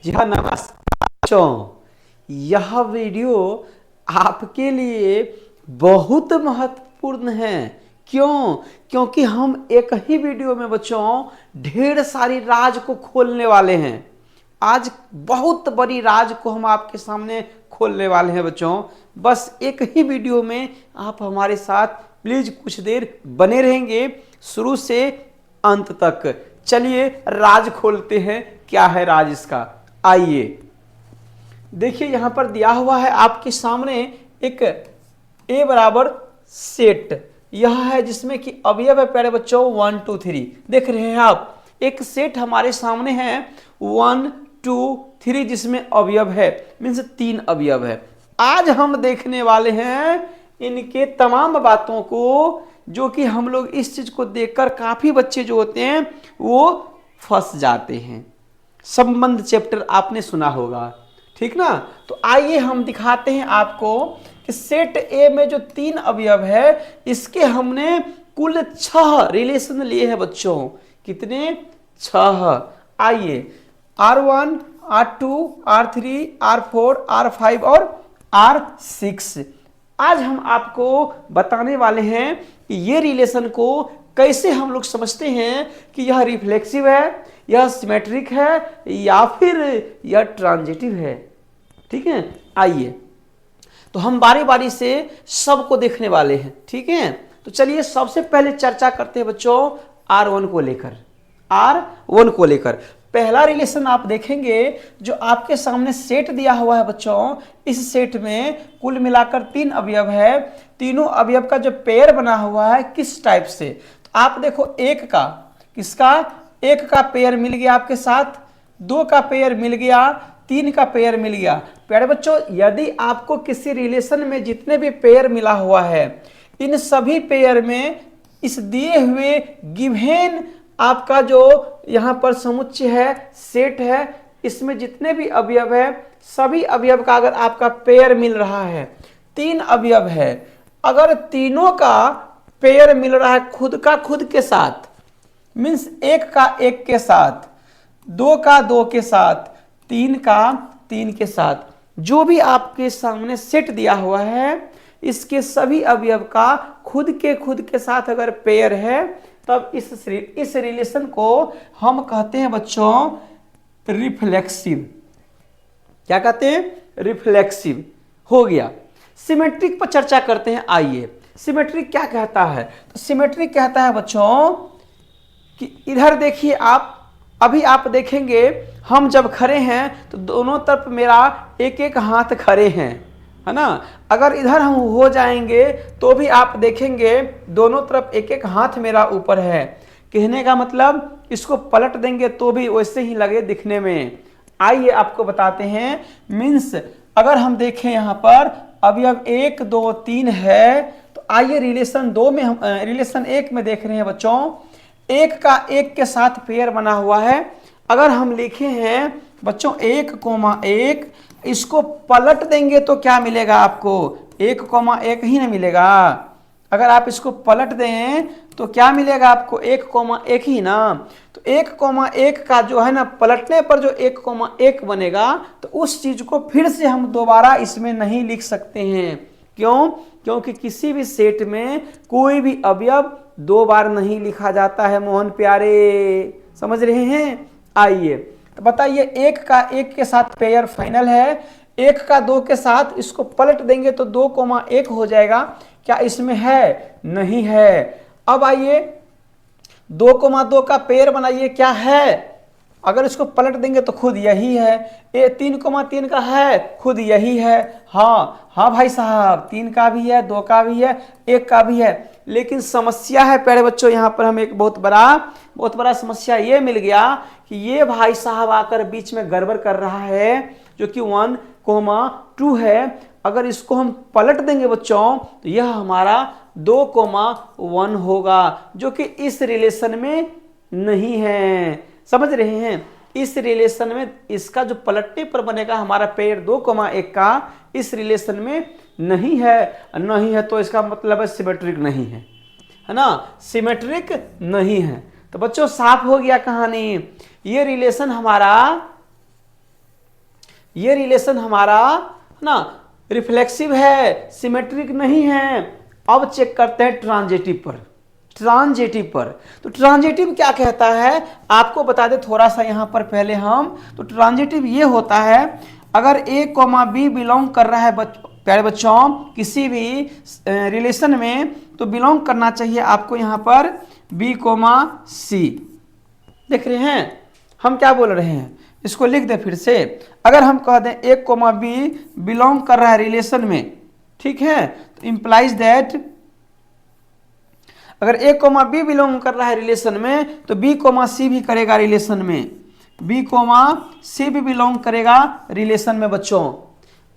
यह नमस्कार बच्चों, यह वीडियो आपके लिए बहुत महत्वपूर्ण है। क्यों? क्योंकि हम एक ही वीडियो में बच्चों ढेर सारी राज को खोलने वाले हैं। आज बहुत बड़ी राज को हम आपके सामने खोलने वाले हैं बच्चों। बस एक ही वीडियो में आप हमारे साथ प्लीज कुछ देर बने रहेंगे, शुरू से अंत तक। चलिए राज खोलते हैं। क्या है राज इसका, आइए देखिए। यहां पर दिया हुआ है आपके सामने एक ए बराबर सेट। यह है जिसमें कि अवयव है प्यारे बच्चों 1 2 3। देख रहे हैं आप, एक सेट हमारे सामने है 1 2 3 जिसमें अवयव है, मीन्स 3 अवयव है। आज हम देखने वाले हैं इनके तमाम बातों को, जो कि हम लोग इस चीज को देखकर काफी बच्चे जो होते हैं वो फंस जाते हैं। संबंध चैप्टर आपने सुना होगा, ठीक ना। तो आइए हम दिखाते हैं आपको कि सेट ए में जो 3 अवयव है इसके हमने कुल 6 रिलेशन लिए हैं बच्चों। कितने? 6। आइए R1 R2 R3 R4 R5 और R6। आज हम आपको बताने वाले हैं कि ये रिलेशन को कैसे हम लोग समझते हैं कि यह रिफ्लेक्सिव है, यह सिमेट्रिक है या फिर यह ट्रांजिटिव है। ठीक है, आइए तो हम बारी बारी से सबको देखने वाले हैं। ठीक है, तो चलिए सबसे पहले चर्चा करते हैं बच्चों R1 को लेकर। R1 को लेकर पहला रिलेशन आप देखेंगे जो आपके सामने सेट दिया हुआ है बच्चों। इस सेट में कुल मिलाकर 3 अवयव है। तीनों अवयव का जो पेयर बना हुआ है किस टाइप से, तो आप देखो एक का, किसका? एक का पेयर मिल गया आपके साथ, 2 का पेयर मिल गया, 3 का पेयर मिल गया। प्यारे बच्चों, यदि आपको किसी रिलेशन में जितने भी पेयर मिला हुआ है, इन सभी पेयर में इस दिए हुए गिवन आपका जो यहां पर समुच्चय है, सेट है, इसमें जितने भी अवयव है सभी अवयव का अगर आपका पेयर मिल रहा है, 3 अवयव है, अगर तीनों का पेयर मिल रहा है खुद का खुद के साथ, मीन्स एक का एक के साथ, 2 का 2 के साथ, 3 का 3 के साथ, जो भी आपके सामने सेट दिया हुआ है इसके सभी अवयव का खुद के साथ अगर पेयर है, तब इस रिलेशन को हम कहते हैं बच्चों रिफ्लेक्सिव। क्या कहते हैं? रिफ्लेक्सिव हो गया। सिमेट्रिक पर चर्चा करते हैं। आइए सिमेट्रिक क्या कहता है, तो सिमेट्रिक कहता है बच्चों कि इधर देखिए आप, अभी आप देखेंगे हम जब खड़े हैं तो दोनों तरफ मेरा एक एक हाथ खड़े हैं, है ना। अगर इधर हम हो जाएंगे तो भी आप देखेंगे दोनों तरफ एक एक हाथ मेरा ऊपर है। कहने का मतलब इसको पलट देंगे तो भी वैसे ही लगे दिखने में। आइए आपको बताते हैं, मीन्स अगर हम देखें यहाँ पर अवयव 1 2 3 है, तो आइए रिलेशन 2 में हम रिलेशन 1 में देख रहे हैं बच्चों, एक का एक के साथ पेयर बना हुआ है। अगर हम लिखे हैं बच्चों 1,1, इसको पलट देंगे तो क्या मिलेगा आपको? 1,1 ही ना मिलेगा। अगर आप इसको पलट दें तो क्या मिलेगा आपको? 1,1 ही ना। तो 1,1 का जो है ना, पलटने पर जो 1,1 बनेगा, तो उस चीज को फिर से हम दोबारा इसमें नहीं लिख सकते हैं। क्यों? क्योंकि किसी भी सेट में कोई भी अवयव 2 बार नहीं लिखा जाता है मोहन प्यारे, समझ रहे हैं। आइए तो बताइए, 1 का 1 के साथ पेयर फाइनल है, 1 का 2 के साथ इसको पलट देंगे तो 2,1 हो जाएगा। क्या इसमें है? नहीं है। अब आइए 2,2 का पेयर बनाइए, क्या है? अगर इसको पलट देंगे तो खुद यही है। 3,3 का है, खुद यही है। हाँ हाँ भाई साहब, 3 का भी है, 2 का भी है, 1 का भी है। लेकिन समस्या है प्यारे बच्चों, यहाँ पर हमें एक बहुत बड़ा समस्या ये मिल गया कि ये भाई साहब आकर बीच में गड़बड़ कर रहा है, जो कि 1,2 है। अगर इसको हम पलट देंगे बच्चों तो यह हमारा 2,1 होगा, जो कि इस रिलेशन में नहीं है। समझ रहे हैं? इस रिलेशन में इसका जो पलटने पर बनेगा हमारा पेयर 2,1 का, इस रिलेशन में नहीं है। नहीं है तो इसका मतलब है सिमेट्रिक नहीं है, है ना। सिमेट्रिक नहीं है। तो बच्चों साफ हो गया कहानी। ये रिलेशन हमारा ये रिलेशन हमारा ना रिफ्लेक्सिव है, सिमेट्रिक नहीं है। अब चेक करते हैं ट्रांजिटिव पर। ट्रांजिटिव पर तो ट्रांजिटिव क्या कहता है आपको बता दे थोड़ा सा यहाँ पर पहले हम। तो ट्रांजिटिव ये होता है अगर ए कॉमा बी बिलोंग कर रहा है प्यारे बच्चों किसी भी रिलेशन में, तो बिलोंग करना चाहिए आपको यहाँ पर बी कोमा सी। देख रहे हैं हम क्या बोल रहे हैं, इसको लिख दें फिर से। अगर हम कह दें ए कोमा बी बिलोंग कर रहा है रिलेशन में, ठीक है, तो इम्प्लाइज दैट अगर ए कोमा बी बिलोंग कर रहा है रिलेशन में तो बी कोमा सी भी करेगा रिलेशन में, बी कोमा सी भी बिलोंग करेगा रिलेशन में बच्चों।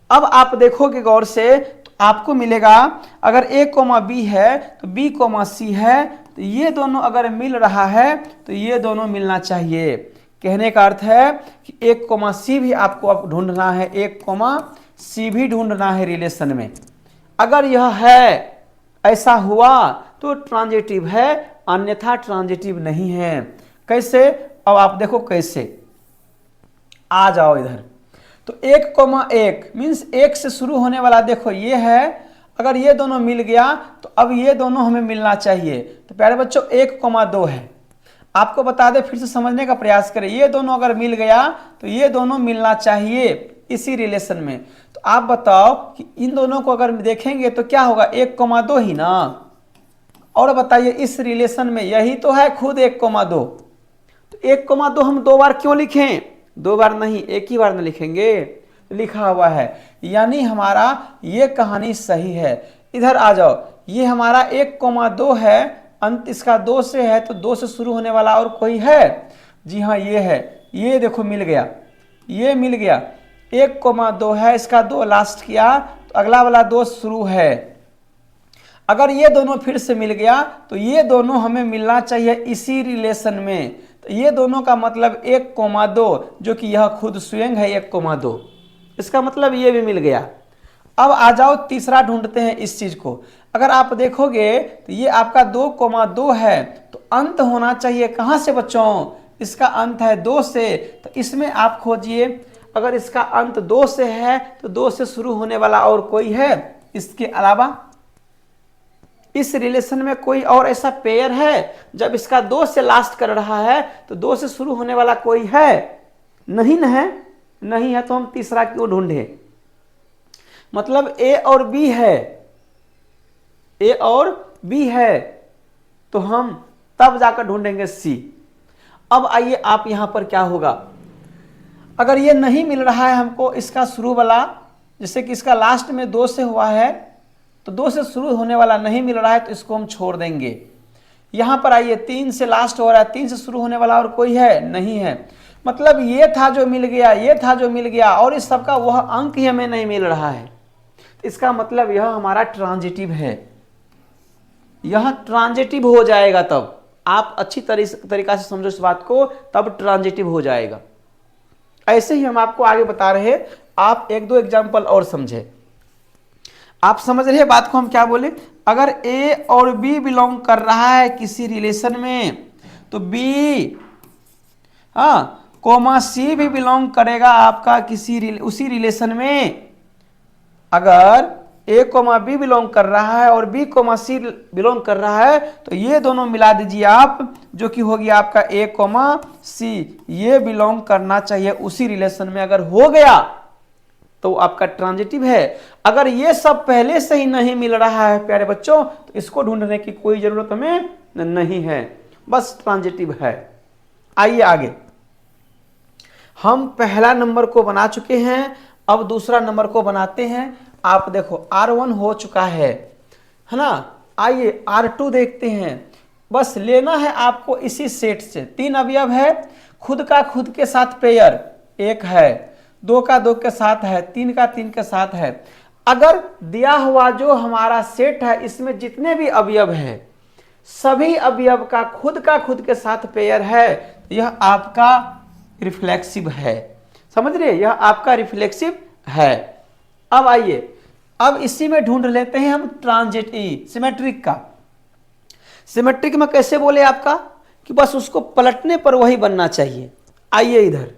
अब आप देखोगे गौर से तो आपको मिलेगा अगर ए कोमा बी है तो बी कोमा सी है, तो ये दोनों अगर मिल रहा है तो ये दोनों मिलना चाहिए। कहने का अर्थ है कि एक कोमा सी भी आपको अब ढूंढना है, एक कोमा सी भी ढूंढना है रिलेशन में। अगर यह है ऐसा हुआ तो ट्रांजिटिव है, अन्यथा ट्रांजिटिव नहीं है। कैसे, अब आप देखो कैसे, आ जाओ इधर। तो 1,1 मीन्स 1 से शुरू होने वाला देखो ये है, अगर ये दोनों मिल गया तो अब ये दोनों हमें मिलना चाहिए। तो प्यारे बच्चों 1,2 है, आपको बता दे फिर से समझने का प्रयास करें। ये दोनों अगर मिल गया तो ये दोनों मिलना चाहिए इसी रिलेशन में। तो आप बताओ कि इन दोनों को अगर देखेंगे तो क्या होगा, 1,2 ही ना। और बताइए इस रिलेशन में यही तो है खुद 1,2। तो 1,2 हम 2 बार क्यों लिखें, 2 बार नहीं एक ही बार में लिखेंगे, लिखा हुआ है, यानी हमारा ये कहानी सही है। इधर आ जाओ, ये हमारा 1,2 है, अंत इसका 2 से है, तो 2 से शुरू होने वाला और कोई है, जी हाँ ये है, ये देखो मिल गया, ये मिल गया। 1,2 है, इसका 2 लास्ट किया तो अगला वाला 2 शुरू है। अगर ये दोनों फिर से मिल गया तो ये दोनों हमें मिलना चाहिए इसी रिलेशन में। तो ये दोनों का मतलब 1,2 जो कि यह खुद स्वयं है 1,2, इसका मतलब ये भी मिल गया। अब आ जाओ तीसरा ढूंढते हैं इस चीज को। अगर आप देखोगे तो ये आपका 2,2 है, तो अंत होना चाहिए कहाँ से बच्चों, इसका अंत है 2 से। तो इसमें आप खोजिए, अगर इसका अंत 2 से है तो 2 से शुरू होने वाला और कोई है इसके अलावा, इस रिलेशन में कोई और ऐसा पेयर है जब इसका 2 से लास्ट कर रहा है तो 2 से शुरू होने वाला कोई है, नहीं न है, नहीं है, तो हम तीसरा क्यों ढूंढे। मतलब ए और बी है, ए और बी है, तो हम तब जाकर ढूंढेंगे सी। अब आइए आप यहां पर क्या होगा, अगर ये नहीं मिल रहा है हमको इसका शुरू वाला, जैसे कि इसका लास्ट में 2 से हुआ है तो 2 से शुरू होने वाला नहीं मिल रहा है तो इसको हम छोड़ देंगे। यहां पर आइए 3 से लास्ट हो रहा है, 3 से शुरू होने वाला और कोई है, नहीं है, मतलब ये था जो मिल गया, ये था जो मिल गया, और इस सबका वह अंक ही हमें नहीं मिल रहा है। तो इसका मतलब यह हमारा ट्रांजिटिव है, यह ट्रांजिटिव हो जाएगा। तब आप अच्छी तरीका से समझो इस बात को, तब ट्रांजिटिव हो जाएगा। ऐसे ही हम आपको आगे बता रहे, आप 1-2 एग्जाम्पल और समझे। आप समझ रहे बात को हम क्या बोले, अगर ए और बी बिलोंग कर रहा है किसी रिलेशन में तो बी कोमा सी भी बिलोंग करेगा आपका उसी रिलेशन में। अगर ए कोमा बी बिलोंग कर रहा है और बी कोमा सी बिलोंग कर रहा है तो ये दोनों मिला दीजिए आप, जो कि हो गया आपका ए कोमा सी, ये बिलोंग करना चाहिए उसी रिलेशन में। अगर हो गया तो आपका ट्रांजिटिव है। अगर ये सब पहले से ही नहीं मिल रहा है प्यारे बच्चों तो इसको ढूंढने की कोई जरूरत हमें नहीं है, बस ट्रांजिटिव है। आइए आगे, हम पहला नंबर को बना चुके हैं, अब दूसरा नंबर को बनाते हैं। आप देखो R1 हो चुका है ना, आइए R2 देखते हैं। बस लेना है आपको इसी सेट से, 3 अवयव है, खुद का खुद के साथ पेयर 1 है, 2 का 2 के साथ है, 3 का 3 के साथ है। अगर दिया हुआ जो हमारा सेट है इसमें जितने भी अवयव है सभी अवयव का खुद के साथ पेयर है, यह आपका रिफ्लेक्सिव है। समझ रहे, यह आपका रिफ्लेक्सिव है। अब आइए, अब इसी में ढूंढ लेते हैं हम ट्रांजिटिव सिमेट्रिक का। सिमेट्रिक में कैसे बोले आपका कि बस उसको पलटने पर वही बनना चाहिए। आइए इधर,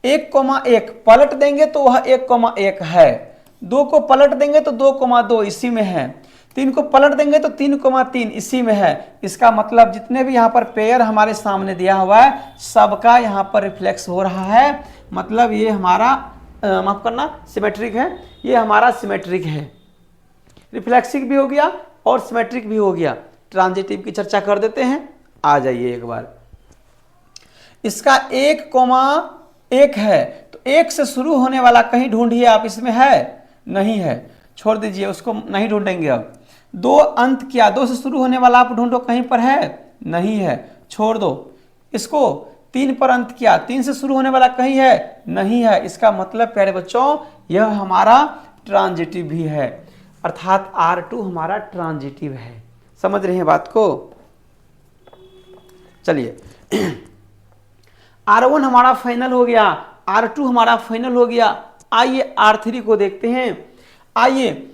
1,1 पलट देंगे तो वह 1,1 है। 2 को पलट देंगे तो 2,2 इसी में है। 3 को पलट देंगे तो 3,3 इसी में है। इसका मतलब जितने भी यहाँ पर पेयर हमारे सामने दिया हुआ है सबका यहाँ पर रिफ्लेक्स हो रहा है, मतलब ये हमारा माफ करना सिमेट्रिक है, ये हमारा सिमेट्रिक है। रिफ्लेक्सिव भी हो गया और सिमेट्रिक भी हो गया। ट्रांजिटिव की चर्चा कर देते हैं, आ जाइए एक बार। इसका 1,1 है तो 1 से शुरू होने वाला कहीं ढूंढिए आप, इसमें है नहीं है, छोड़ दीजिए उसको, नहीं ढूंढेंगे। अब 2 अंत किया, 2 से शुरू होने वाला आप ढूंढो, कहीं पर है नहीं है, छोड़ दो इसको। 3 पर अंत किया, 3 से शुरू होने वाला कहीं है नहीं है। इसका मतलब प्यारे बच्चों यह हमारा ट्रांजिटिव भी है, अर्थात R2 हमारा ट्रांजिटिव है। समझ रहे हैं बात को? चलिए R1 हमारा फाइनल हो गया, R2 हमारा फाइनल हो गया। आइए R3 को देखते हैं। आइए,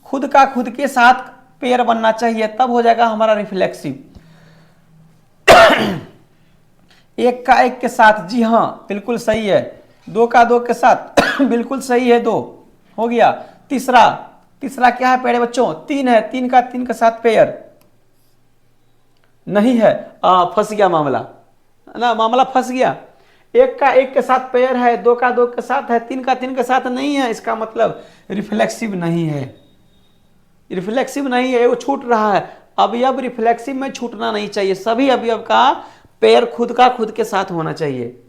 खुद का खुद के साथ पेयर बनना चाहिए, तब हो जाएगा हमारा रिफ्लेक्सिव। 1 का 1 के साथ, जी हाँ बिल्कुल सही है। 2 का 2 के साथ बिल्कुल सही है, 2 हो गया। तीसरा क्या है प्यारे बच्चों? 3 है, 3 का 3 के साथ पेयर नहीं है, फंस गया मामला ना, मामला फंस गया। 1 का 1 के साथ पेयर है, 2 का 2 के साथ है, 3 का 3 के साथ नहीं है। इसका मतलब रिफ्लेक्सिव नहीं है, रिफ्लेक्सिव नहीं है, वो छूट रहा है। अवयव रिफ्लेक्सिव में छूटना नहीं चाहिए, सभी अवयव का पेयर खुद का खुद के साथ होना चाहिए।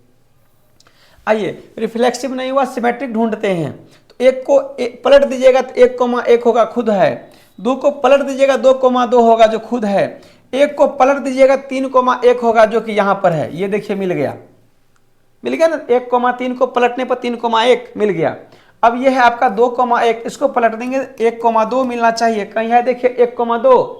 आइए, रिफ्लेक्सिव नहीं हुआ, सिमेट्रिक ढूंढते हैं। तो 1 को पलट दीजिएगा तो 1,1 होगा, खुद है। 2 को पलट दीजिएगा 2,2 होगा जो खुद है। 1 को पलट दीजिएगा 3,1 होगा जो कि यहां पर है। ये देखिए मिल गया ना, 1,3 को पलटने पर 3,1 मिल गया। अब ये है आपका 2,1, इसको पलट देंगे 1,2 मिलना चाहिए, कहीं है देखिए 1,2,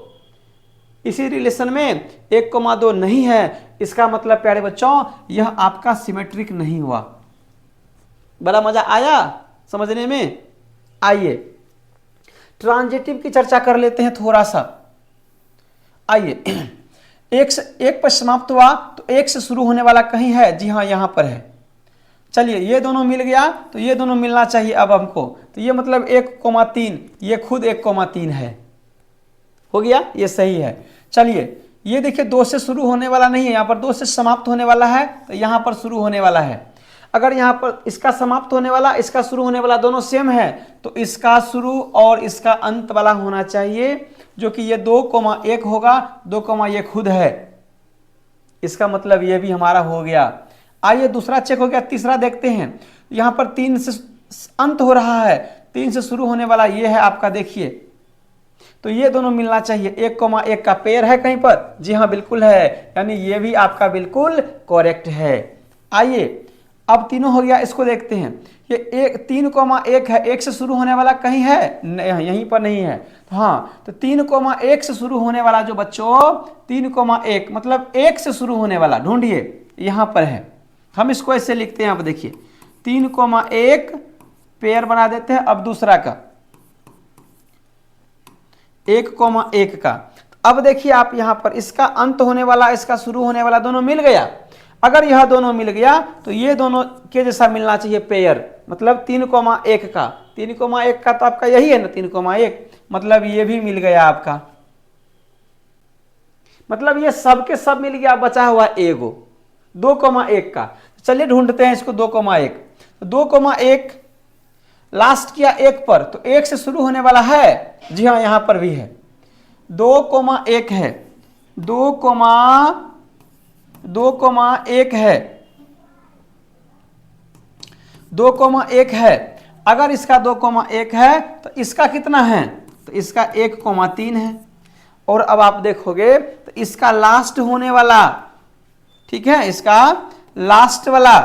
इसी रिलेशन में 1,2 नहीं है। इसका मतलब प्यारे बच्चों यह आपका सिमेट्रिक नहीं हुआ। बड़ा मजा आया समझने में? आइए ट्रांजिटिव की चर्चा कर लेते हैं थोड़ा सा। आइए, 1 पर समाप्त हुआ तो 1 से शुरू होने वाला कहीं है, जी हाँ यहां पर है। चलिए ये दोनों मिल गया तो ये दोनों मिलना चाहिए अब हमको, तो ये मतलब 1,3, ये खुद 1,3 है, हो गया, ये सही है। चलिए ये देखिए 2 से शुरू होने वाला नहीं है, यहाँ पर 2 से समाप्त होने वाला है, तो यहाँ पर शुरू होने वाला है। अगर यहाँ पर इसका समाप्त होने वाला, इसका शुरू होने वाला दोनों सेम है, तो इसका शुरू और इसका अंत वाला होना चाहिए, जो कि ये 2,1 होगा, 2, ये खुद है। इसका मतलब ये भी हमारा हो गया। आइए दूसरा चेक हो गया, तीसरा देखते हैं। यहाँ पर 3 से अंत हो रहा है, 3 से शुरू होने वाला ये है आपका, देखिए तो ये दोनों मिलना चाहिए। 1,1 का पेयर है कहीं पर, जी हाँ बिल्कुल है, यानी ये भी आपका बिल्कुल करेक्ट है। आइए अब तीनों हो गया, इसको देखते हैं। ये 3,1 है, 1 से शुरू होने वाला कहीं है, यहीं पर नहीं है। हाँ, तो 3,1 से शुरू होने वाला जो बच्चों 3,1 मतलब 1 से शुरू होने वाला ढूंढिए, यहां पर है। हम इसको ऐसे लिखते हैं, अब देखिए 3,1 पेयर बना देते हैं। अब दूसरा का 1,1 का, अब देखिए आप यहां पर इसका अंत होने वाला, इसका शुरू होने वाला दोनों मिल गया। अगर यह दोनों मिल गया तो ये दोनों के जैसा मिलना चाहिए पेयर, मतलब 3,1 का। 3,1 का तो आपका यही है ना, 3,1 मतलब ये भी मिल गया आपका, मतलब ये सब के सब मिल गया, बचा हुआ एगो 2,1 का। चलिए ढूंढते हैं इसको 2,1। 2,1 लास्ट किया 1 पर, तो 1 से शुरू होने वाला है, जी हाँ यहां पर भी है, 2,1 है, 2,1 है, 2,1 है। अगर इसका 2,1 है तो इसका कितना है, तो इसका 1,3 है। और अब आप देखोगे तो इसका लास्ट होने वाला, ठीक है, इसका लास्ट वाला,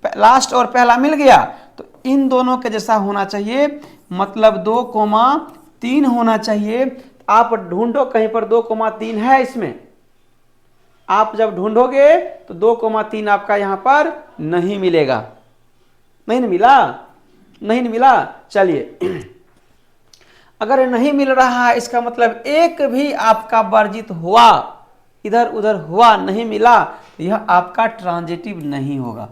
लास्ट और पहला मिल गया, तो इन दोनों के जैसा होना चाहिए, मतलब 2,3 होना चाहिए। आप ढूंढो कहीं पर 2,3 है इसमें, आप जब ढूंढोगे तो 2,3 आपका यहां पर नहीं मिलेगा। नहीं मिला, नहीं मिला। चलिए अगर नहीं मिल रहा है, इसका मतलब एक भी आपका वर्जित हुआ, इधर उधर हुआ, नहीं मिला, तो यह आपका ट्रांजिटिव नहीं होगा।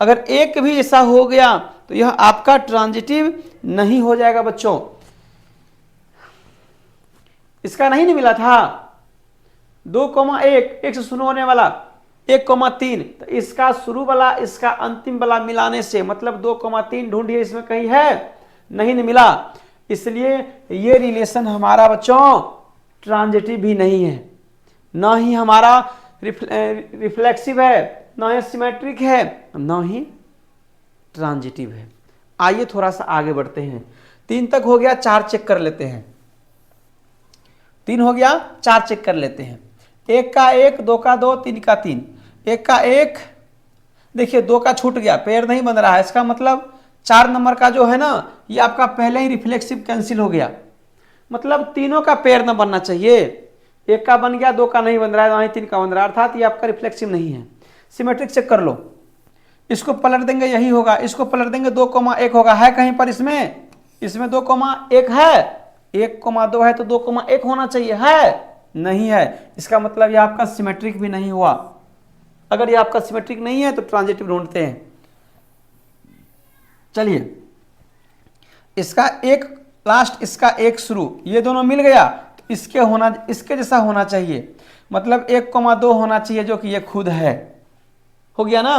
अगर एक भी ऐसा हो गया तो यह आपका ट्रांजिटिव नहीं हो जाएगा बच्चों। इसका नहीं मिला था 2,1, एक से शुरू होने वाला 1,3, तो इसका शुरू वाला इसका अंतिम वाला मिलाने से मतलब 2,3 ढूंढिए, इसमें कहीं है, नहीं मिला, इसलिए ये रिलेशन हमारा बच्चों ट्रांजिटिव भी नहीं है, ना ही हमारा रिफ्लेक्सिव है, ना ही सिमेट्रिक है, ना ही ट्रांजिटिव है। आइए थोड़ा सा आगे बढ़ते हैं। 3 तक हो गया, 4 चेक कर लेते हैं। 3 हो गया, 4 चेक कर लेते हैं। 1 का 1, 2 का 2, 3 का 3। 1 का 1, देखिए 2 का छूट गया, पेयर नहीं बन रहा है, इसका मतलब 4 नंबर का जो है ना, ये आपका पहले ही रिफ्लेक्सिव कैंसिल हो गया, मतलब तीनों का पेयर ना बनना चाहिए। 1 का बन गया, 2 का नहीं बन रहा है, ना ही 3 का बन रहा है, अर्थात ये आपका रिफ्लेक्सिव नहीं है। सिमेट्रिक चेक कर लो, इसको पलट देंगे यही होगा, इसको पलट देंगे 2,1 होगा, है कहीं पर इसमें 2,1 है, 1,2 है तो 2,1 होना चाहिए, है नहीं है, इसका मतलब ये आपका सिमेट्रिक भी नहीं हुआ। अगर ये आपका सिमेट्रिक नहीं है तो ट्रांजिटिव ढूंढते हैं। चलिए, इसका एक लास्ट, इसका एक शुरू, ये दोनों मिल गया तो इसके जैसा होना चाहिए, मतलब 1,2 होना चाहिए, जो कि ये खुद है, हो गया ना।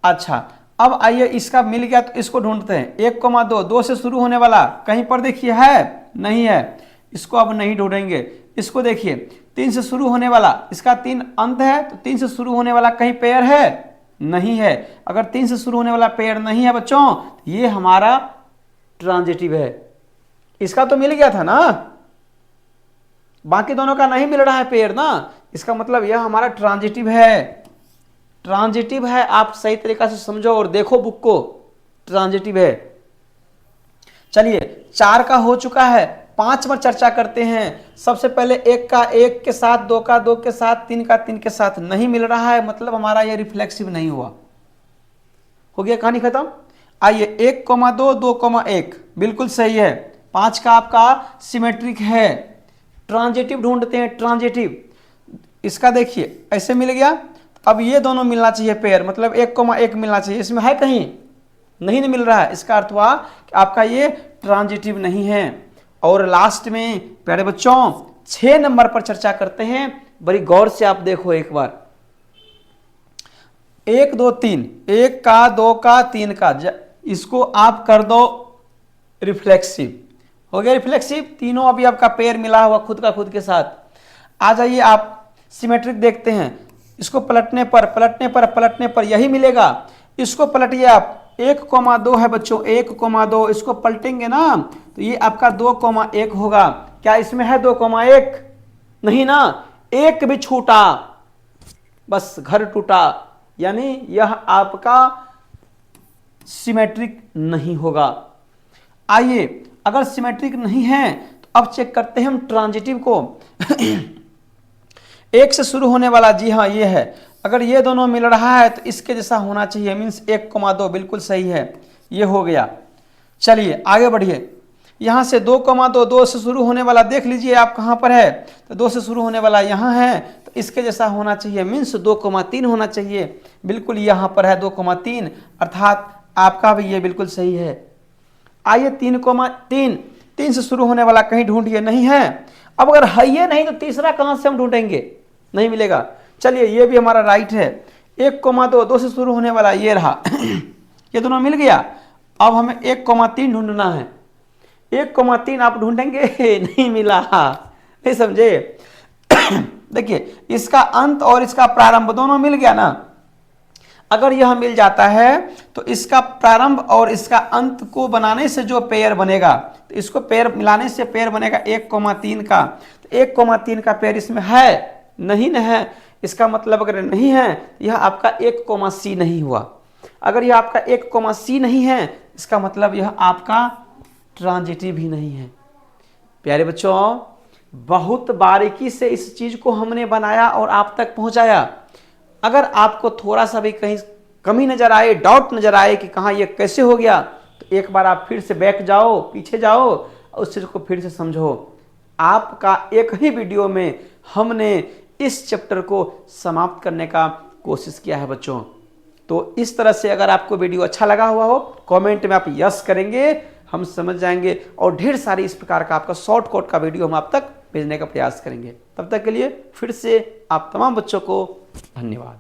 अच्छा, अब आइए इसका मिल गया तो इसको ढूंढते हैं। 1,2, 2 से शुरू होने वाला कहीं पर देखिए है, नहीं है, इसको अब नहीं ढूंढेंगे। इसको देखिए 3 से शुरू होने वाला, इसका 3 अंत है, तो 3 से शुरू होने वाला कहीं पेयर है, नहीं है। अगर 3 से शुरू होने वाला पेयर नहीं है बच्चों, तो ये हमारा ट्रांजिटिव है। इसका तो मिल गया था ना, बाकी दोनों का नहीं मिल रहा है पेयर ना, इसका मतलब यह हमारा ट्रांजिटिव है। ट्रांजिटिव है, आप सही तरीका से समझो और देखो बुक को, ट्रांजिटिव है। चलिए, 4 का हो चुका है, 5 पर चर्चा करते हैं। सबसे पहले 1 का 1 के साथ, 2 का 2 के साथ, 3 का 3 के साथ नहीं मिल रहा है, मतलब हमारा यह रिफ्लेक्सिव नहीं हुआ, हो गया, कहानी खत्म। आइए 1,2, 2,1 बिल्कुल सही है, 5 का आपका सिमेट्रिक है। ट्रांजिटिव ढूंढते हैं, ट्रांजिटिव, इसका देखिए ऐसे मिल गया, अब ये दोनों मिलना चाहिए पेयर, मतलब 1,1 मिलना चाहिए, इसमें है कहीं, नहीं मिल रहा है, इसका अर्थ हुआ कि आपका ये ट्रांजिटिव नहीं है। और लास्ट में प्यारे बच्चों 6 नंबर पर चर्चा करते हैं, बड़ी गौर से आप देखो एक बार। 1, 2, 3, 1 का 2 का 3 का, इसको आप कर दो रिफ्लेक्सिव, हो गया रिफ्लेक्सिव, तीनों अभी आपका पेयर मिला हुआ खुद का खुद के साथ। आ जाइए आप सिमेट्रिक देखते हैं, इसको पलटने पर यही मिलेगा। इसको पलटिए आप, 1,2 है बच्चों, 1,2, इसको पलटेंगे ना तो ये आपका 2,1 होगा। क्या इसमें है 2,1? नहीं ना, एक भी छूटा, बस घर टूटा, यानी यह आपका सिमेट्रिक नहीं होगा। आइए, अगर सिमेट्रिक नहीं है तो अब चेक करते हैं हम ट्रांजिटिव को। 1 से शुरू होने वाला, जी हाँ ये है, अगर ये दोनों मिल रहा है तो इसके जैसा होना चाहिए, मीन्स 1,2 बिल्कुल सही है, ये हो गया। चलिए आगे बढ़िए, यहाँ से 2,2, 2 से शुरू होने वाला देख लीजिए आप कहाँ पर है, तो 2 से शुरू होने वाला यहाँ है, तो इसके जैसा होना चाहिए, मीन्स 2,3 होना चाहिए, बिल्कुल यहाँ पर है 2,3, अर्थात आपका भी ये बिल्कुल सही है। आइए 3,3, 3 से शुरू होने वाला कहीं ढूंढिए, नहीं है। अब अगर है ये नहीं तो तीसरा कहाँ से हम ढूंढेंगे, नहीं मिलेगा। चलिए ये भी हमारा राइट है, 1,2, 2 से शुरू होने वाला ये रहा, ये दोनों मिल गया। अब हमें 1,3 ढूंढना है, 1,3 आप ढूंढेंगे नहीं मिला, नहीं समझे। देखिए इसका अंत और इसका प्रारंभ दोनों मिल गया ना, अगर यह मिल जाता है तो इसका प्रारंभ और इसका अंत को बनाने से जो पेयर बनेगा, तो इसको पेयर मिलाने से पेयर बनेगा 1,3 का, तो 1,3 का पेयर इसमें है, नहीं न है, इसका मतलब अगर नहीं है यह आपका 1,C नहीं हुआ। अगर यह आपका 1,C नहीं है, इसका मतलब यह आपका ट्रांजिटिव ही नहीं है। प्यारे बच्चों, बहुत बारीकी से इस चीज को हमने बनाया और आप तक पहुंचाया। अगर आपको थोड़ा सा भी कहीं कमी नजर आए, डाउट नजर आए कि कहाँ ये कैसे हो गया, तो एक बार आप फिर से बैक जाओ, पीछे जाओ और उस चीज को फिर से समझो। आपका एक ही वीडियो में हमने इस चैप्टर को समाप्त करने का कोशिश किया है बच्चों। तो इस तरह से अगर आपको वीडियो अच्छा लगा हुआ हो, कमेंट में आप यस करेंगे, हम समझ जाएंगे, और ढेर सारी इस प्रकार का आपका शॉर्टकट का वीडियो हम आप तक भेजने का प्रयास करेंगे। तब तक के लिए फिर से आप तमाम बच्चों को धन्यवाद।